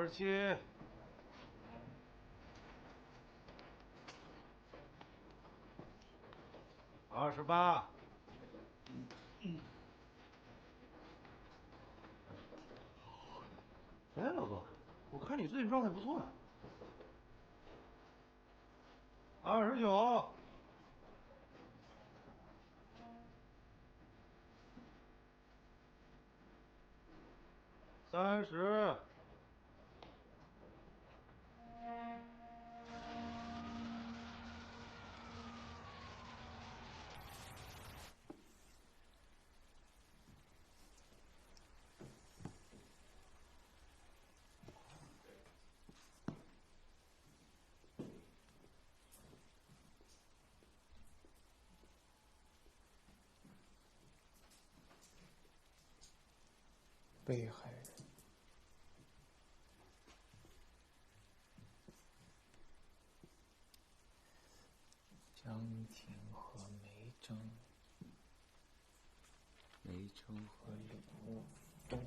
27、28。哎，老哥，我看你最近状态不错呀。29、30。被害人。江婷和梅珍，梅珍和李慕风，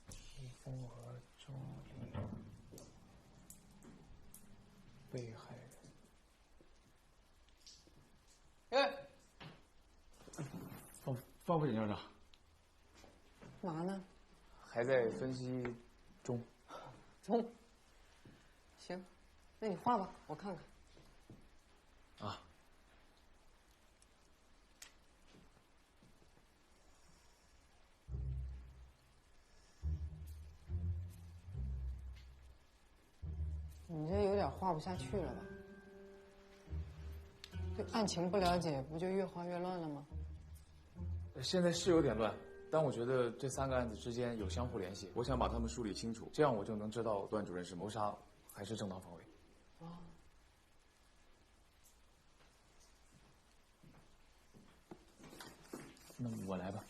李慕风和周丽，被害人。哎，方副检校长，嘛呢？还在分析中。行，那你画吧，我看看。啊。你这有点画不下去了吧？对案情不了解，不就越画越乱了吗？现在是有点乱，但我觉得这3个案子之间有相互联系，我想把它们梳理清楚，这样我就能知道段主任是谋杀还是正当防卫。哦。那我来吧。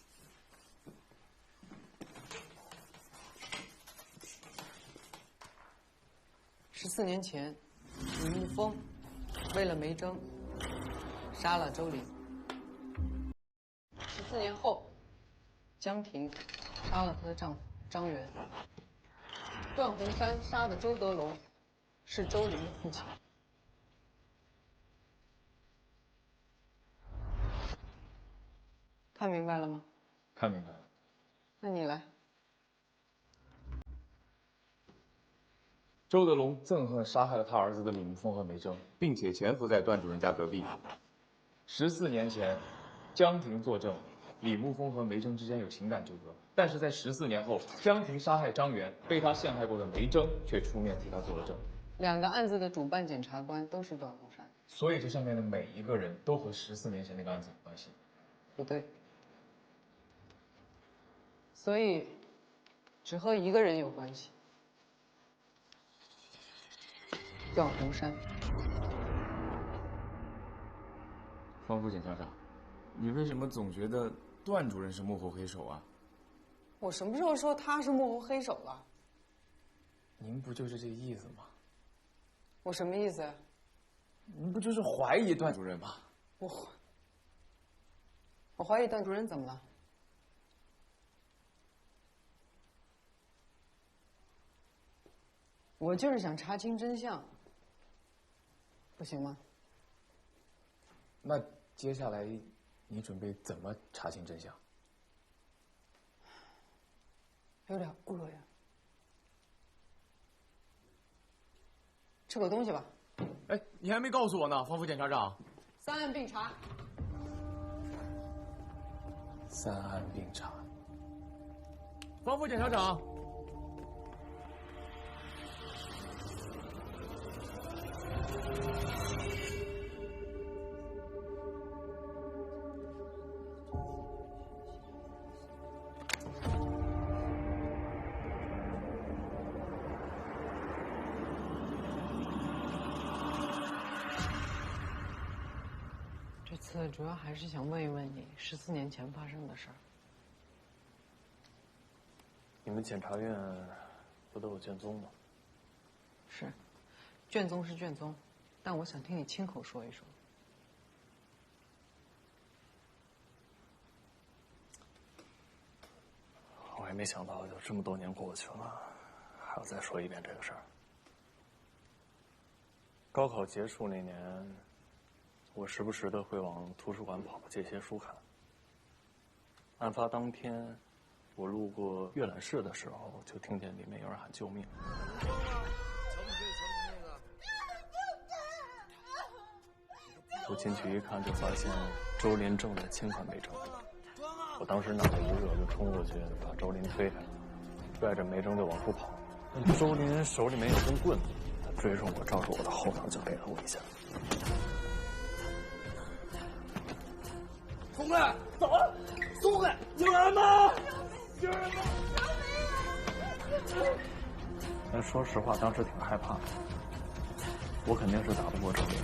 14年前，李慕风为了梅珍杀了周玲。14年后，江婷杀了她的丈夫张元。段洪山杀的周德龙是周玲的父亲。看明白了吗？看明白了。那你来。周德龙憎恨杀害了他儿子的李慕风和梅珍，并且潜伏在段主任家隔壁。14年前，江婷作证，李慕风和梅珍之间有情感纠葛，但是在14年后，江婷杀害张元，被他陷害过的梅珍却出面替他作了证。2个案子的主办检察官都是段洪山，所以这上面的每一个人都和14年前那个案子有关系。不对。所以，只和一个人有关系。段洪山。方副检校长，你为什么总觉得段主任是幕后黑手啊？我什么时候说他是幕后黑手了？您不就是这意思吗？我什么意思？您不就是怀疑段主任吗？我怀疑段主任怎么了？我就是想查清真相，不行吗？那接下来，你准备怎么查清真相？有点饿呀，吃口东西吧。哎，你还没告诉我呢，方副检察长。3案并查。3案并查。方副检察长。这次主要还是想问一问你14年前发生的事儿。你们检察院不都有卷宗吗？是，卷宗是卷宗，但我想听你亲口说一说。也没想到，就这么多年过去了，还要再说一遍这个事儿。高考结束那年，我时不时的会往图书馆跑借些书看。案发当天，我路过阅览室的时候，就听见里面有人喊救命。我进去一看，就发现周林正在轻看梅正。我当时脑袋一热，就冲过去把周林推开，拽着梅正就往出跑。周林手里面有根棍子，他追上我，照着我的后脑就给了我一下。松开，走了，松开，有人吗？有人吗？但说实话，当时挺害怕的。我肯定是打不过周林。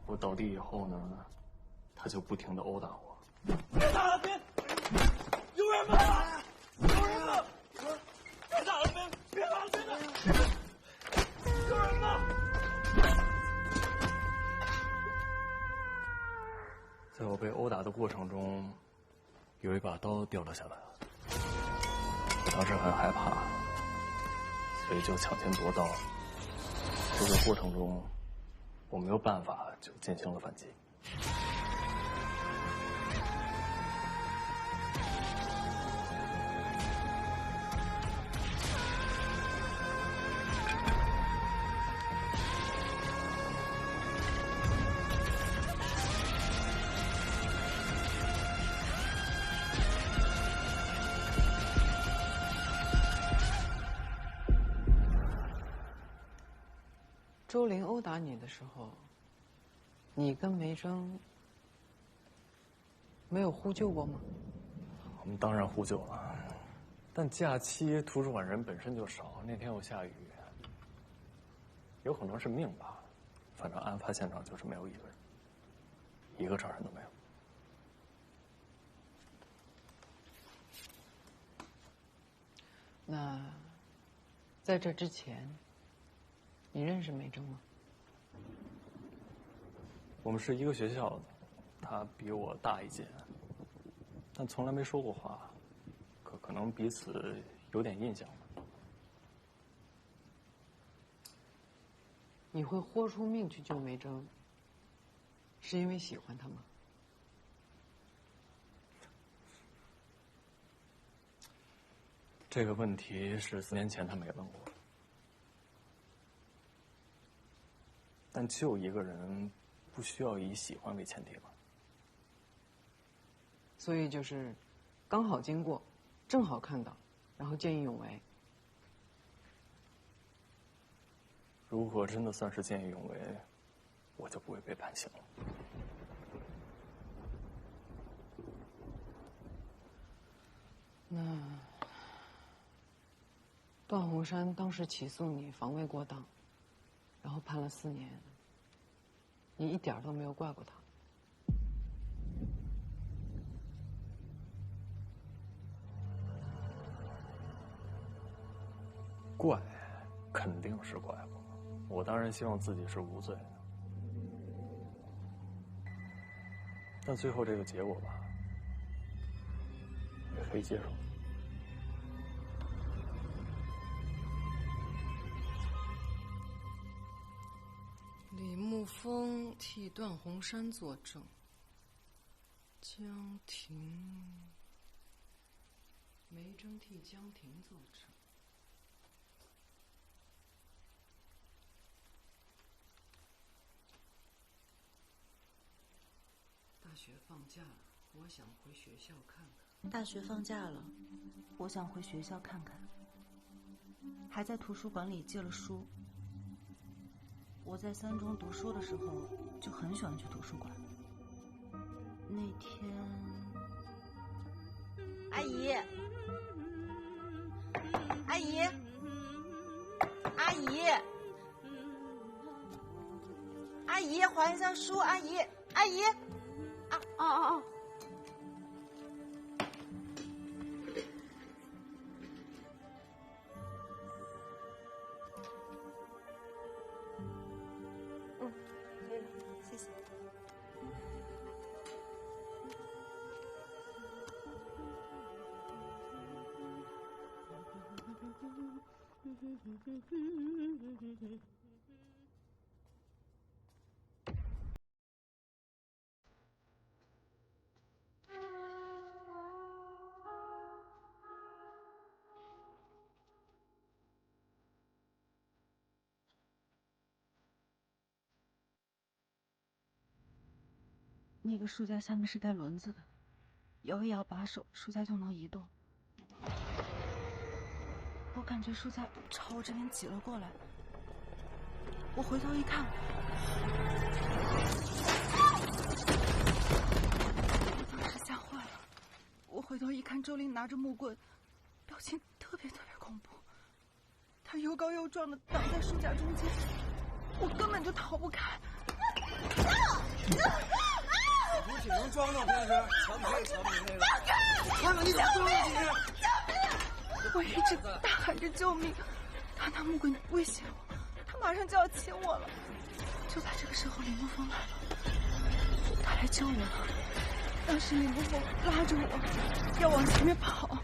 我倒地以后呢，他就不停地殴打我。别打了，别！有人吗？有人吗？别打了，别打了，别打了！有人吗？在我被殴打的过程中，有一把刀掉了下来了。我当时很害怕，所以就抢先夺刀。这个过程中，我没有办法，就进行了反击。周林殴打你的时候，你跟梅珍没有呼救过吗？我们当然呼救了，但假期图书馆人本身就少，那天又下雨，有可能是命吧。反正案发现场就是没有一个人，一个常人都没有。那在这之前，你认识梅珍吗？我们是一个学校的，他比我大一届，但从来没说过话，可能彼此有点印象吧。你会豁出命去救梅珍，是因为喜欢她吗？这个问题是4年前他没问过，但救一个人，不需要以喜欢为前提吧？所以就是刚好经过，正好看到，然后见义勇为。如果真的算是见义勇为，我就不会被判刑了。那段宏山当时起诉你防卫过当，然后判了4年，你一点都没有怪过他。怪，肯定是怪过。我当然希望自己是无罪的，但最后这个结果吧，也可以接受。李沐风替段宏山作证，江婷、梅珍替江婷作证。大学放假了，我想回学校看看。大学放假了，我想回学校看看。还在图书馆里借了书。我在3中读书的时候就很喜欢去图书馆。那天，阿姨，阿姨，阿姨，阿姨，还一下书，阿姨，阿姨。哦。谢谢。那个书架下面是带轮子的，摇一摇把手，书架就能移动。我感觉书架朝我这边挤了过来，我回头一看，我当时吓坏了。我回头一看，周琳拿着木棍，表情特别恐怖。她又高又壮的挡在书架中间，我根本就逃不开。不仅能装到平时，瞧你这个小米妹子，看看你怎么装到平时。我一直大喊着救命，他拿木棍威胁我，他马上就要亲我了。就在这个时候，李沐风来了，他来救我了。当时李沐风拉着我要往前面跑，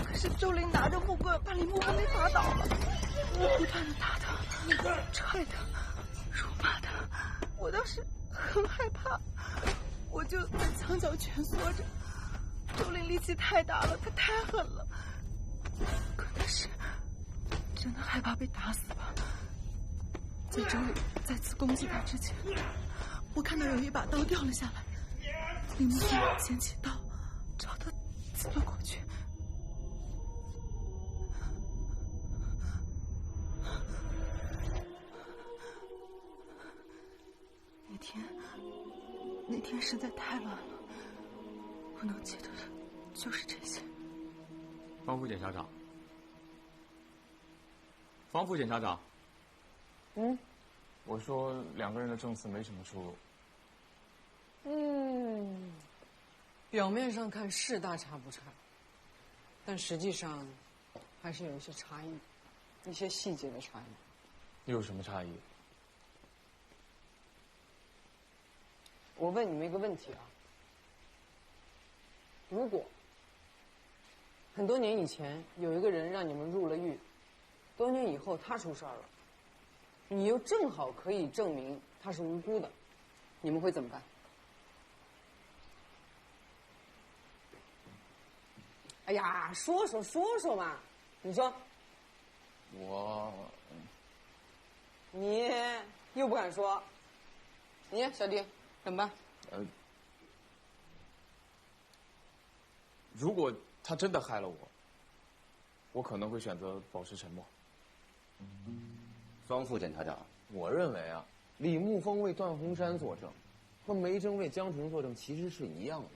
可是周琳拿着木棍把李沐风给打倒了。我不断的打他、踹他、辱骂他，我当时很害怕，我就在墙角蜷缩着。周琳力气太大了，她太狠了。可能是真的害怕被打死吧。在周琳再次攻击他之前，我看到有一把刀掉了下来，李沐风捡起刀朝他刺了过去。那天实在太乱了，我能记得的就是这些。方副检察长，方副检察长，我说两个人的证词没什么出入。表面上看是大差不差，但实际上还是有一些差异，一些细节的差异。又有什么差异？我问你们一个问题啊，如果很多年以前有一个人让你们入了狱，多年以后他出事儿了，你又正好可以证明他是无辜的，你们会怎么办？哎呀，说说嘛，你说。你又不敢说，你小丁怎么办？如果他真的害了我，我可能会选择保持沉默。方副检察长，我认为啊，李沐风为段鸿山作证，和梅珍为江婷作证其实是一样的。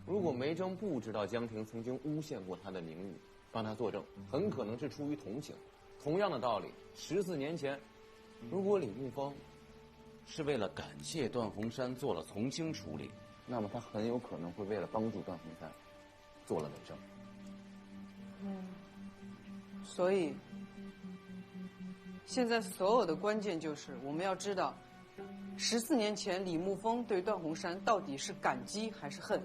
如果梅珍不知道江婷曾经诬陷过他的名誉，帮他作证，很可能是出于同情。同样的道理，14年前，如果李沐风是为了感谢段鸿山做了从轻处理，那么他很有可能会为了帮助段鸿山做了伪证。所以现在所有的关键就是我们要知道14年前李沐风对段鸿山到底是感激还是恨，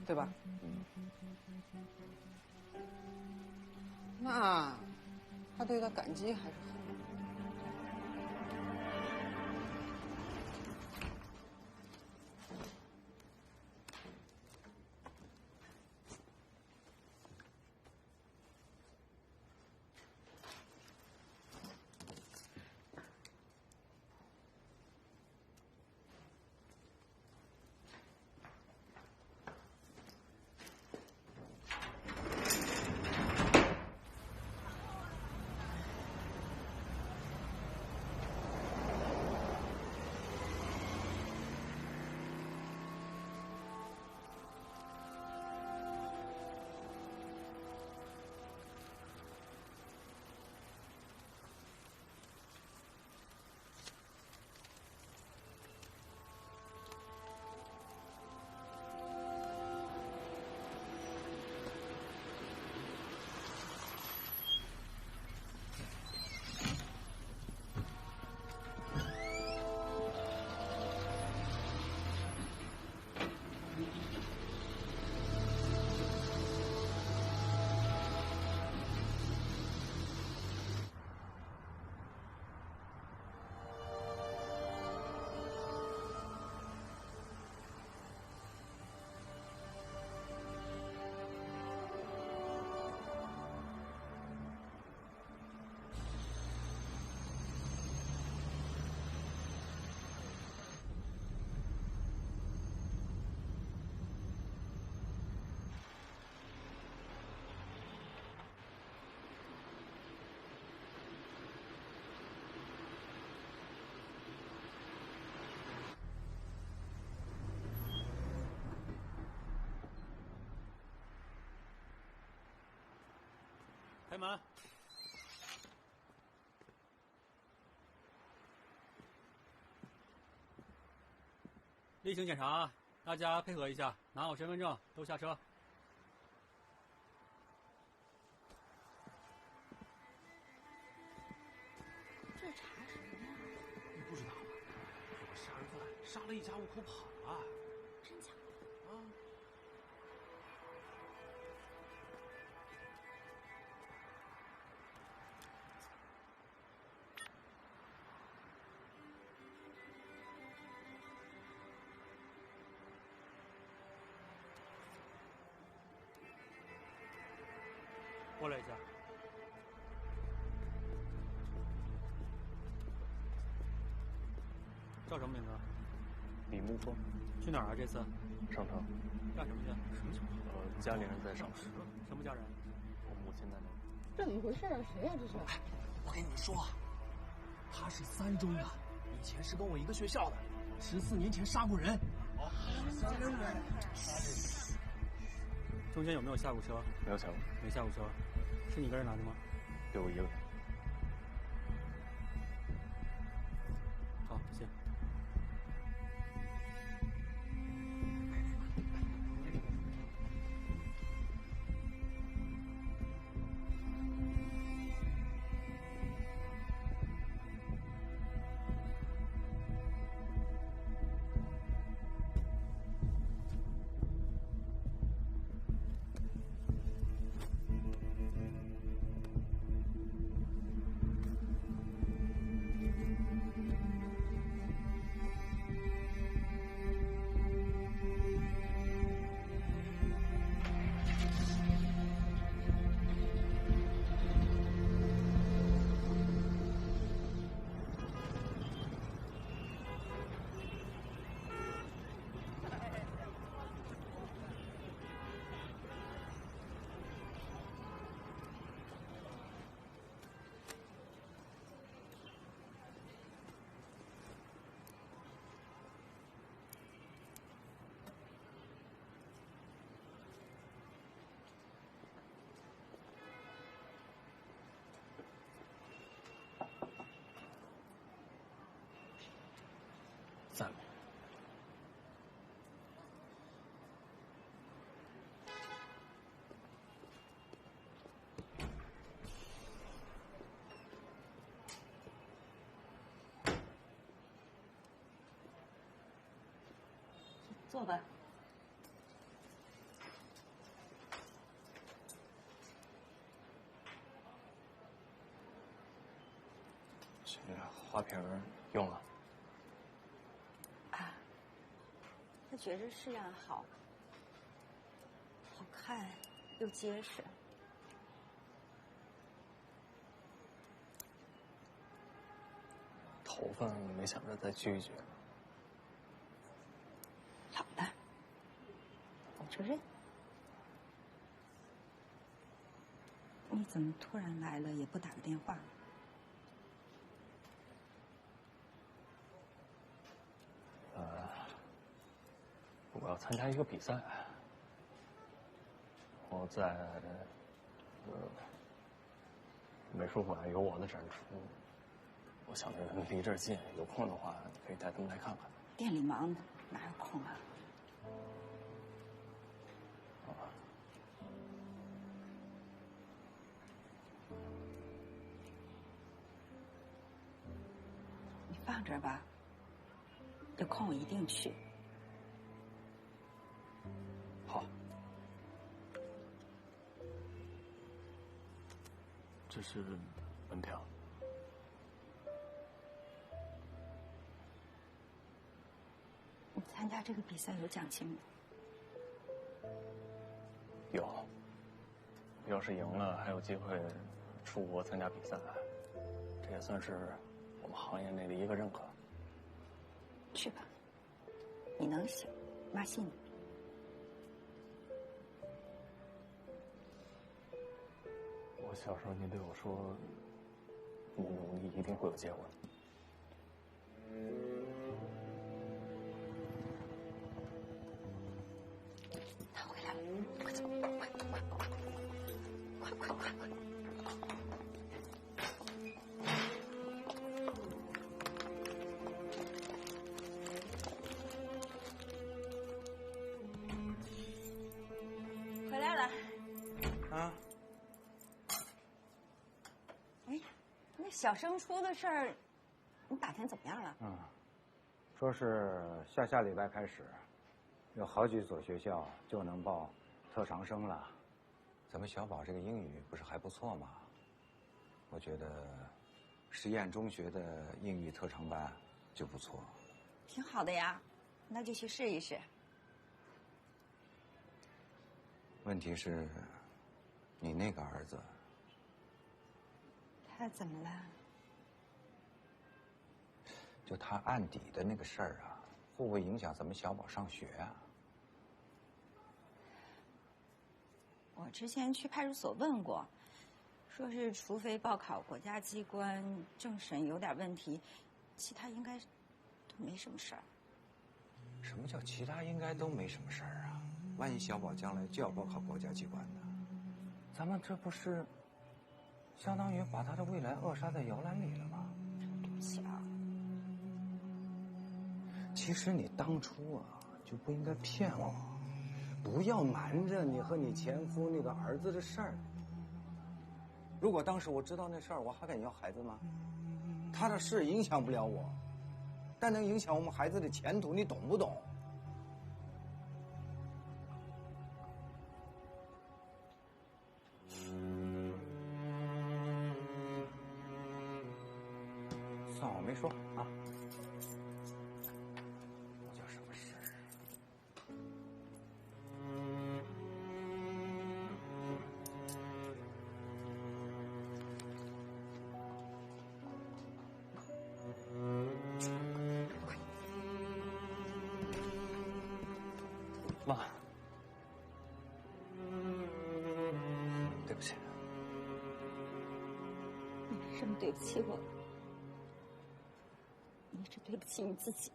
对吧？那他对他感激还是恨？开门。例行检查，大家配合一下，拿好身份证，都下车。这查什么呀？你不知道吗？有个杀人犯杀了一家五口跑了。真假的？啊。过来一下。叫什么名字？李沐风。去哪儿啊？这次？上城。干什么去？什么情况？家里人在上市。什么家人？我母亲在那里。这怎么回事啊？谁呀、这是？我跟你们说啊，他是三中的，以前是跟我一个学校的，14年前杀过人。哦，杀人。中间有没有下过车？没有下过。没下过车，是你一个人来的吗？对我一个人。好，行。赞美。坐吧。这花瓶用了。他觉着式样好，好看又结实。头发没想着再聚一聚。好的，我就认。你怎么突然来了，也不打个电话？我要参加一个比赛，我在美术馆有我的展出，我想着离这儿近，有空的话可以带他们来看看。店里忙呢，哪有空啊？你放这儿吧，有空我一定去。好，这是门票。你参加这个比赛有奖金吗？有，要是赢了，还有机会出国参加比赛，这也算是我们行业内的一个认可。去吧，你能行，妈信你。我小时候您对我说，你努力一定会有结果的。他回来了，快走，快快快快快快快快！回来了。啊？哎，那小升初的事儿，你打听怎么样了？说是下礼拜开始，有好几所学校就能报特长生了。咱们小宝这个英语不是还不错吗？我觉得实验中学的英语特长班就不错。挺好的呀，那就去试一试。问题是，你那个儿子，他怎么了？就他案底的那个事儿啊，会不会影响咱们小宝上学啊？我之前去派出所问过，说是除非报考国家机关政审有点问题，其他应该都没什么事儿。什么叫其他应该都没什么事儿啊？万一小宝将来就要报考国家机关呢？咱们这不是相当于把他的未来扼杀在摇篮里了吗？对不起啊。其实你当初啊就不应该骗我，不要瞒着你和你前夫那个儿子的事儿。如果当时我知道那事儿，我还敢要孩子吗？他的事影响不了我，但能影响我们孩子的前途，你懂不懂？算我没说啊。我叫什么事儿？妈，对不起。你为什么对不起我？你只对不起你自己。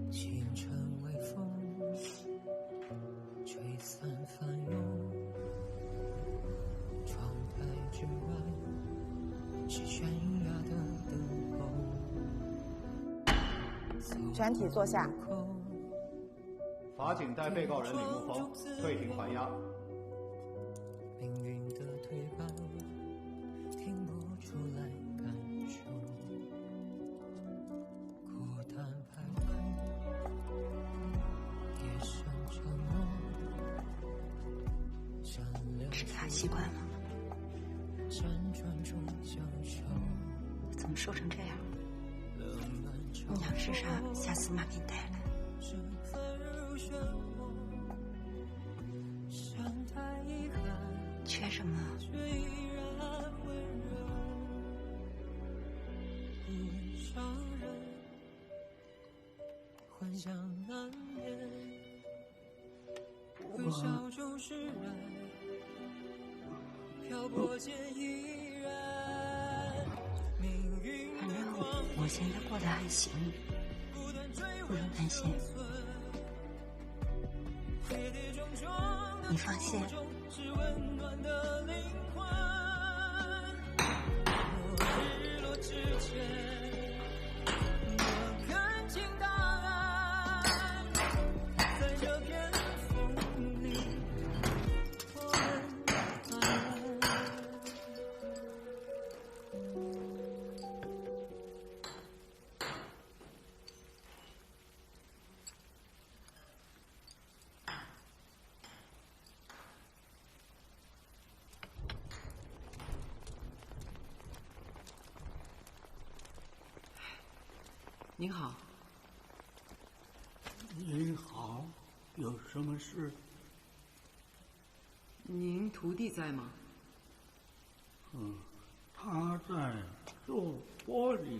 清晨微风吹散翻涌，窗台之外是悬崖的灯光。全体坐下。法警带被告人李沐风退庭还押。命运的推把听不出来感受，孤单徘徊，夜深沉默，善良是他习惯了，辗转中相守。怎么瘦成这样？你想吃啥？下次妈给你带来。缺什么？幻想难眠，微笑中释然，漂泊间依然。命运的光，我现在过得还行，不用担心。你放心。是温暖的灵魂，我日落之前，我看清答案，在这片风里，我们安然。您好。您好，有什么事？您徒弟在吗？他在做玻璃，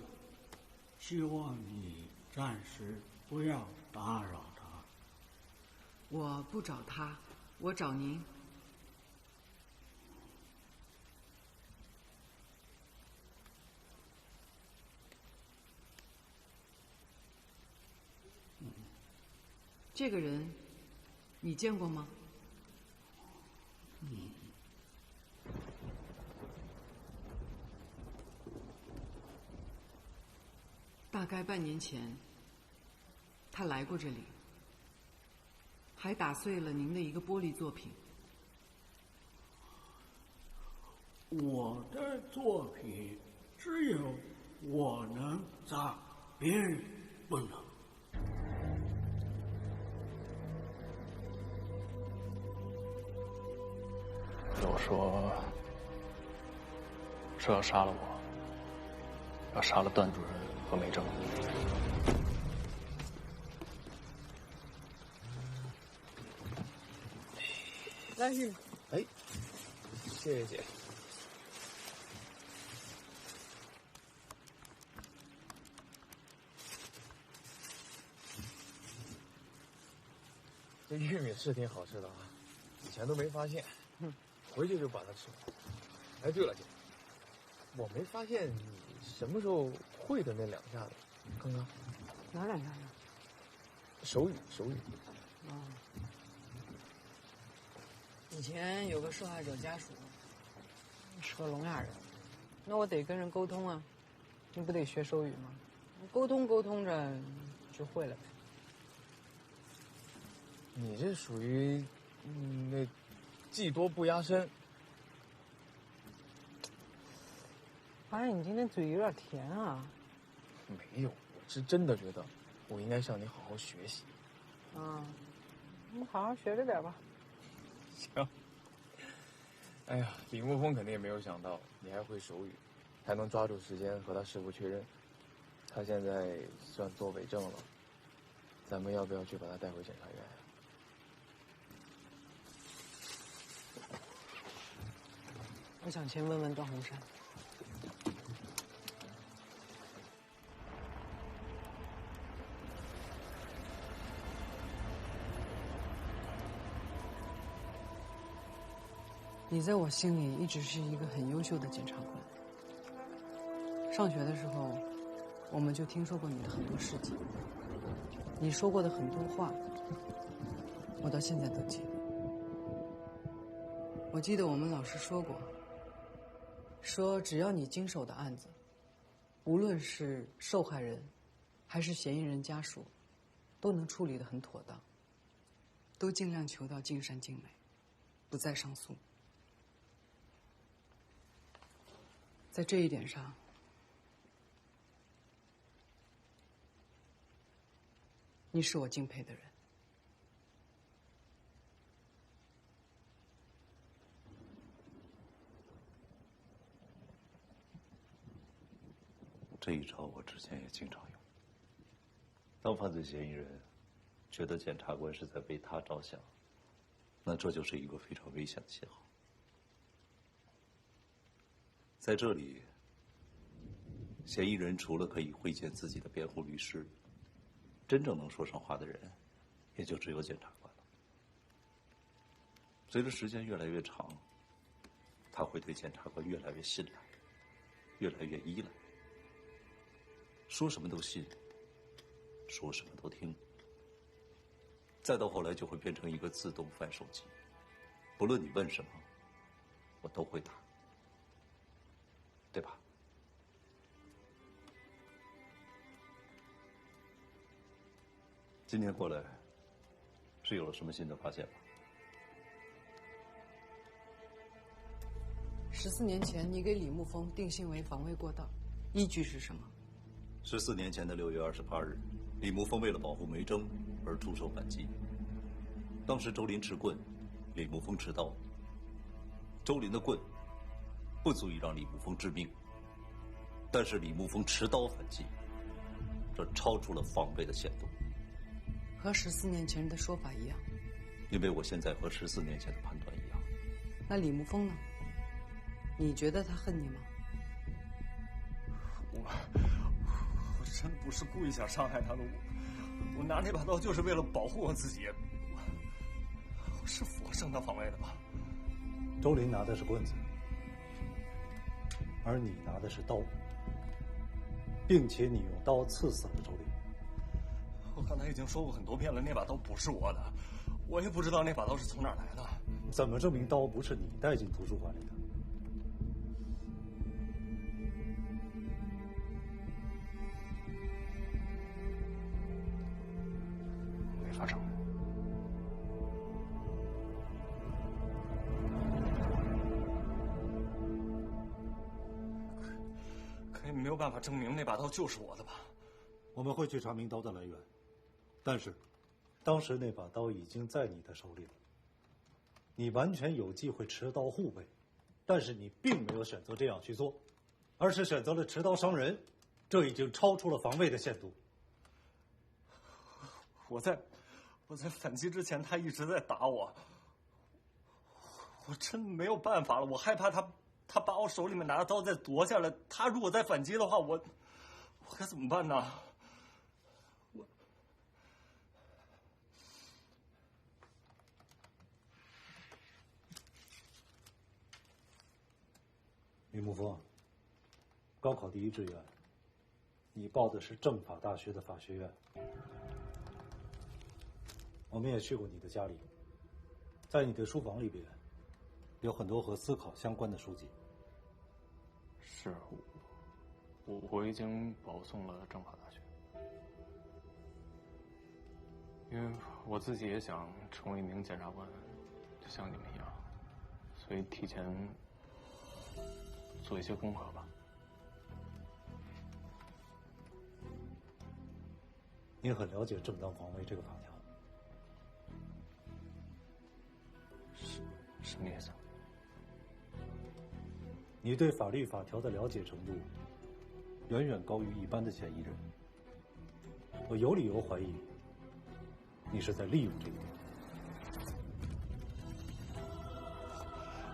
希望你暂时不要打扰他。我不找他，我找您。这个人，你见过吗？大概半年前，他来过这里，还打碎了您的一个玻璃作品。我的作品只有我能砸，别人不能。跟我说要杀了我，要杀了段主任和梅正。来，玉。哎，谢谢姐。这玉米是挺好吃的啊，以前都没发现，回去就把它吃了。哎，对了，姐，我没发现你什么时候会的那2下子，刚刚哪2下呀？手语。哦。以前有个受害者家属是个聋哑人，那我得跟人沟通啊，你不得学手语吗？沟通着就会了呗。你这属于那技多不压身。发现你今天嘴有点甜啊。没有，我是真的觉得我应该向你好好学习。啊，你好好学着点吧。行。哎呀，李沐风肯定也没有想到你还会手语，还能抓住时间和他师傅确认。他现在算做伪证了，咱们要不要去把他带回检察院呀？我想先问问段洪山。你在我心里一直是一个很优秀的检察官。上学的时候，我们就听说过你的很多事迹，你说过的很多话，我到现在都记得。我记得我们老师说过，说只要你经手的案子，无论是受害人，还是嫌疑人家属，都能处理得很妥当，都尽量求到尽善尽美，不再上诉。在这一点上，你是我敬佩的人。这一招我之前也经常用。当犯罪嫌疑人觉得检察官是在为他着想，那这就是一个非常危险的信号。在这里，嫌疑人除了可以会见自己的辩护律师，真正能说上话的人，也就只有检察官了。随着时间越来越长，他会对检察官越来越信赖，越来越依赖，说什么都信，说什么都听。再到后来，就会变成一个自动翻手机，不论你问什么，我都会答。对吧？今天过来，是有了什么新的发现吗？14年前，你给李沐风定性为防卫过当，依据是什么？14年前的6月28日，李沐风为了保护梅征而出手反击。当时周林持棍，李沐风持刀。周林的棍不足以让李沐风致命，但是李沐风持刀反击，这超出了防备的限度。和14年前的说法一样。因为我现在和14年前的判断一样。那李沐风呢？你觉得他恨你吗？我真不是故意想伤害他的，我拿那把刀就是为了保护我自己。我是符合正当防卫的吧？周林拿的是棍子，而你拿的是刀，并且你用刀刺死了周林。我刚刚才已经说过很多遍了，那把刀不是我的，我也不知道那把刀是从哪儿来的。怎么证明刀不是你带进图书馆里的？没法证明。可也没有办法证明那把刀就是我的吧？我们会去查明刀的来源，但是，当时那把刀已经在你的手里了。你完全有机会持刀护卫，但是你并没有选择这样去做，而是选择了持刀伤人，这已经超出了防卫的限度。我在反击之前，他一直在打我，我真没有办法了。我害怕他把我手里面拿的刀再夺下来，他如果再反击的话，我该怎么办呢？李沐风，高考第一志愿，你报的是政法大学的法学院。我们也去过你的家里，在你的书房里边，有很多和思考相关的书籍。是，我已经保送了政法大学，因为我自己也想成为一名检察官，就像你们一样，所以提前做一些功课吧。你很了解正当防卫这个法条，什么意思？你对法律法条的了解程度，远远高于一般的嫌疑人。我有理由怀疑，你是在利用这一点。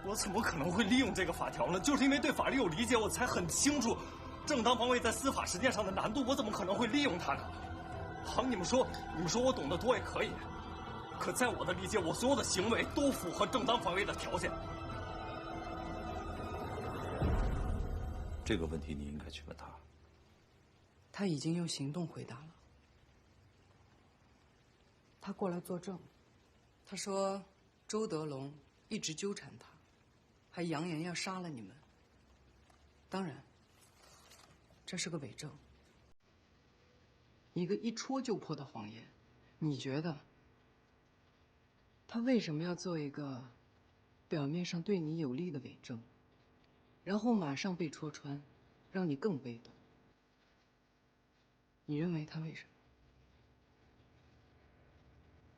我怎么可能会利用这个法条呢？就是因为对法律有理解，我才很清楚正当防卫在司法实践上的难度。我怎么可能会利用它呢？好，你们说我懂得多也可以，可在我的理解，我所有的行为都符合正当防卫的条件。这个问题你应该去问他。他已经用行动回答了。他过来作证，他说周德龙一直纠缠他，还扬言要杀了你们。当然，这是个伪证，一个一戳就破的谎言。你觉得他为什么要做一个表面上对你有利的伪证，然后马上被戳穿，让你更被动？你认为他为什么？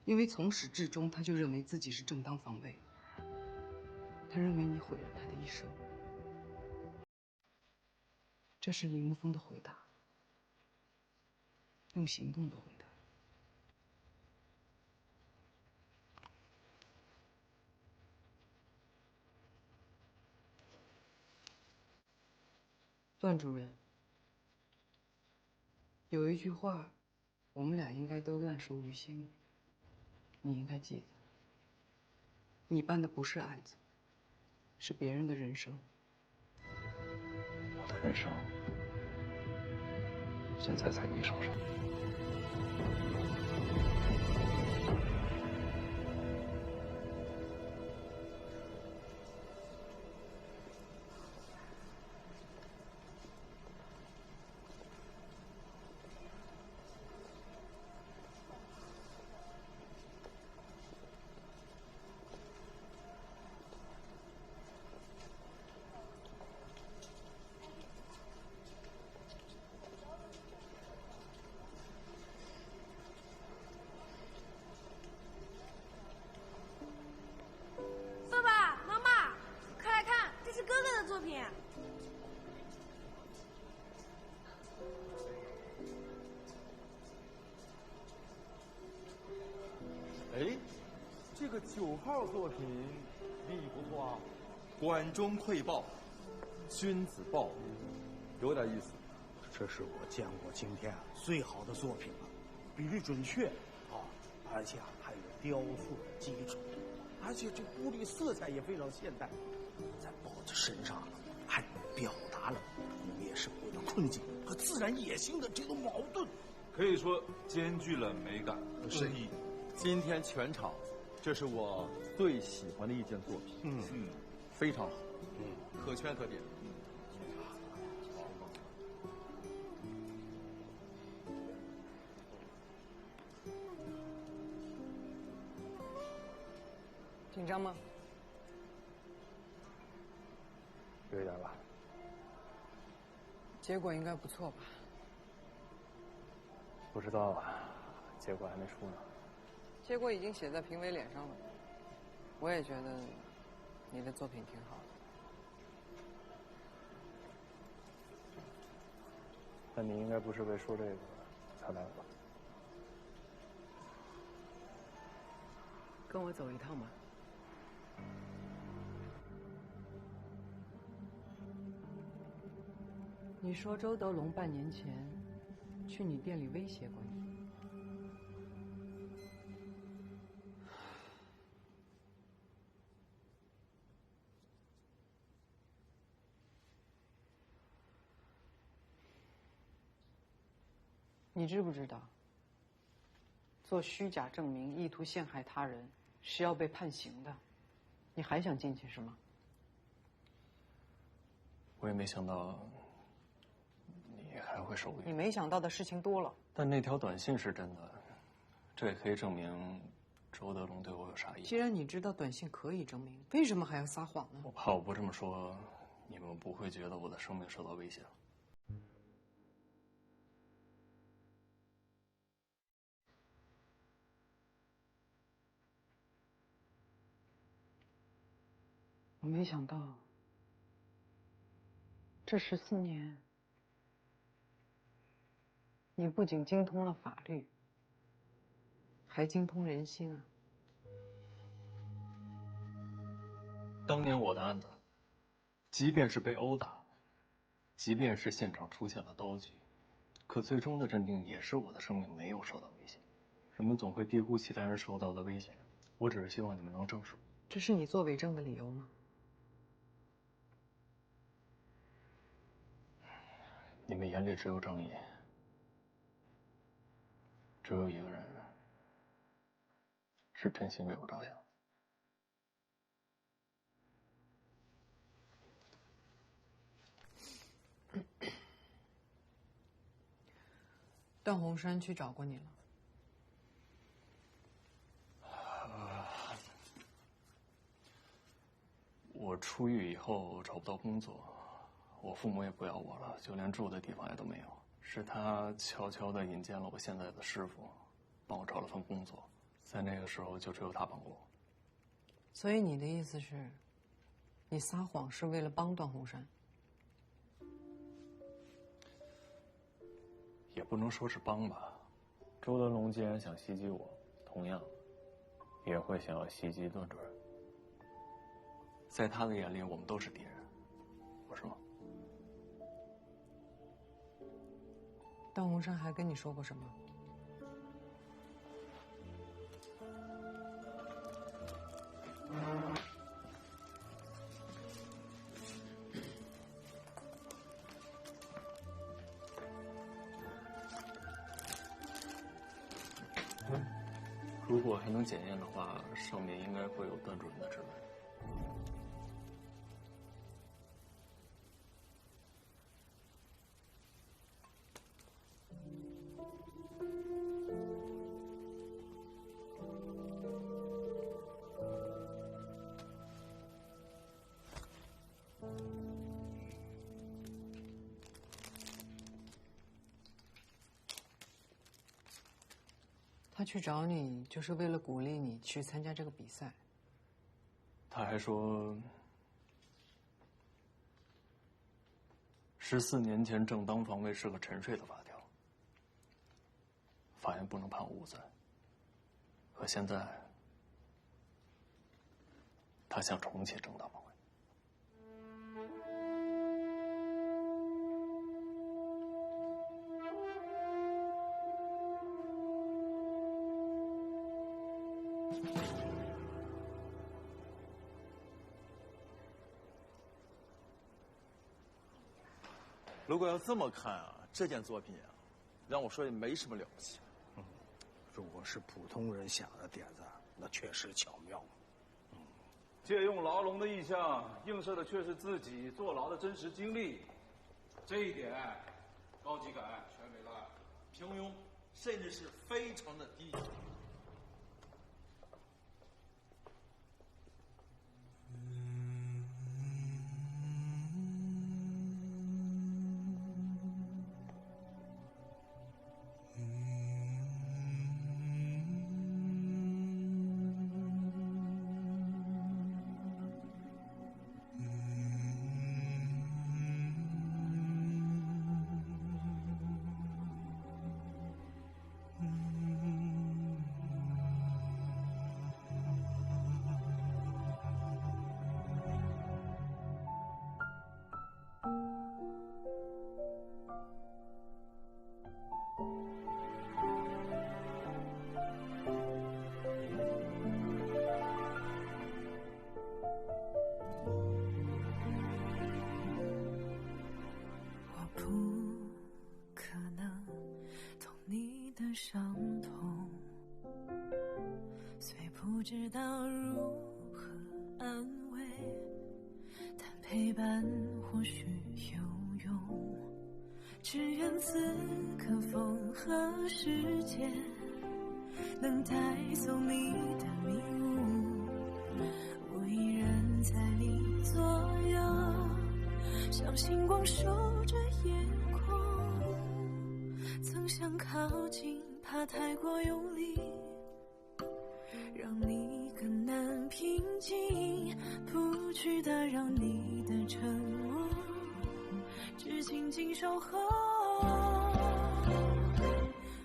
因为从始至终他就认为自己是正当防卫，他认为你毁了他的一生。这是李沐风的回答，用行动的回答。段主任，有一句话，我们俩应该都烂熟于心，你应该记得。你办的不是案子，是别人的人生。我的人生现在在你手上。哎，这个9号作品立意不错啊，管中窥豹，君子报国，有点意思。这是我见过今天最好的作品了，比例准确啊，而且还有雕塑的基础，而且这屋里色彩也非常现代，在豹子身上还表达了农业社会的困境和自然野性的这种矛盾。可以说兼具了美感和深意。今天全场，这是我最喜欢的一件作品。非常好。可圈可点。紧张吗？有一点吧。结果应该不错吧？不知道啊，结果还没出呢。结果已经写在评委脸上了。我也觉得你的作品挺好的。但你应该不是为说这个才来的吧？跟我走一趟吧。你说周德龙半年前去你店里威胁过你？你知不知道，做虚假证明意图陷害他人是要被判刑的？你还想进去是吗？我也没想到你还会手艺。你没想到的事情多了。但那条短信是真的，这也可以证明周德龙对我有杀意。既然你知道短信可以证明，为什么还要撒谎呢？我怕我不这么说，你们不会觉得我的生命受到威胁了。我没想到，这14年，你不仅精通了法律，还精通人心啊！当年我的案子，即便是被殴打，即便是现场出现了刀具，可最终的认定也是我的生命没有受到威胁。人们总会低估其他人受到的危险，我只是希望你们能证实。这是你做伪证的理由吗？你们眼里只有正义，只有一个人是真心为我着想。段宏山去找过你了。我出狱以后找不到工作，我父母也不要我了，就连住的地方也都没有。是他悄悄地引荐了我现在的师傅，帮我找了份工作。在那个时候，就只有他帮过我。所以你的意思是，你撒谎是为了帮段宏山？也不能说是帮吧。周德龙既然想袭击我，同样也会想要袭击段主任。在他的眼里，我们都是敌人，不是吗？段宏山还跟你说过什么？如果还能检验的话，上面应该会有段主任的指纹。他去找你，就是为了鼓励你去参加这个比赛。他还说，14年前正当防卫是个沉睡的法条，法院不能判我无罪。可现在，他想重启正当防卫。如果要这么看啊，这件作品啊，让我说也没什么了不起。如果是普通人想的点子，那确实巧妙。借用牢笼的意象，映射的却是自己坐牢的真实经历，这一点，高级感全没了。平庸，甚至是非常的低级。伤痛，虽不知道如何安慰，但陪伴或许有用。只愿此刻风和时间能带走你的迷雾，我依然在你左右，像星光守着夜空。曾想靠近，怕太过用力，让你更难平静，不去打扰你的沉默，只静静守候。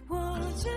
我知